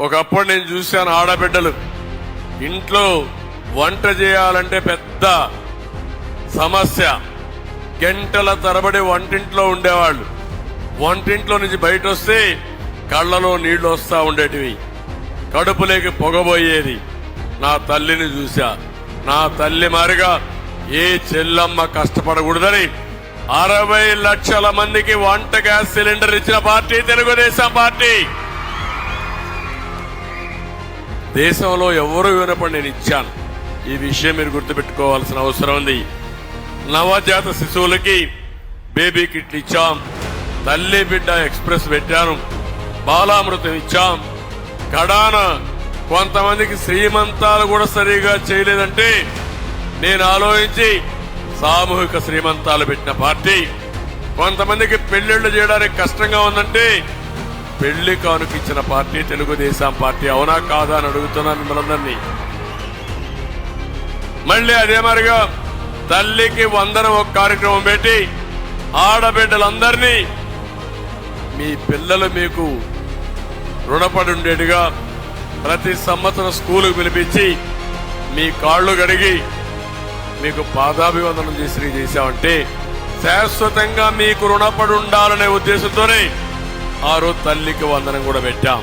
ఒకప్పుడు నేను చూశాను ఆడబిడ్డలు ఇంట్లో వంట చేయాలంటే పెద్ద సమస్య. గంటల తరబడి వంటింట్లో ఉండేవాళ్ళు. వంటింట్లో నుంచి బయట వస్తే కళ్ళలో నీళ్లు వస్తా ఉండేటివి, కడుపులోకి పొగబోయేది. నా తల్లిని చూశా. నా తల్లి మారిగా ఏ చెల్లమ్మ కష్టపడకూడదని 60 లక్షల మందికి వంట గ్యాస్ సిలిండర్ ఇచ్చిన పార్టీ తెలుగుదేశం పార్టీ. దేశంలో ఎవరు వినపడి నేను ఇచ్చాను. ఈ విషయం మీరు గుర్తుపెట్టుకోవాల్సిన అవసరం ఉంది. నవజాత శిశువులకి బేబీ కిట్లు ఇచ్చాం, తల్లి బిడ్డ ఎక్స్ప్రెస్ పెట్టాను, బాలామృతం ఇచ్చాం. కడాన కొంతమందికి శ్రీమంతాలు కూడా సరిగా చేయలేదంటే నేను ఆలోచించి సామూహిక శ్రీమంతాలు పెట్టిన పార్టీ. కొంతమందికి పెళ్లిళ్లు చేయడానికి కష్టంగా ఉందంటే పెళ్లి కానుకిచ్చిన పార్టీ తెలుగుదేశం పార్టీ. అవునా కాదా అని అడుగుతున్నాను మిమ్మల్ని. మళ్ళీ అదే మరిగా తల్లికి వందనం ఒక కార్యక్రమం పెట్టి ఆడబిడ్డలందరినీ మీ పిల్లలు మీకు రుణపడి ఉండేట్టుగా ప్రతి సంవత్సరం స్కూలుకు పిలిపించి మీ కాళ్లు గడిగి మీకు పాదాభివందనం చేశామంటే శాశ్వతంగా మీకు రుణపడి ఉండాలనే ఉద్దేశంతోనే ఆ రోజు తల్లికి వందనం కూడా పెట్టాం.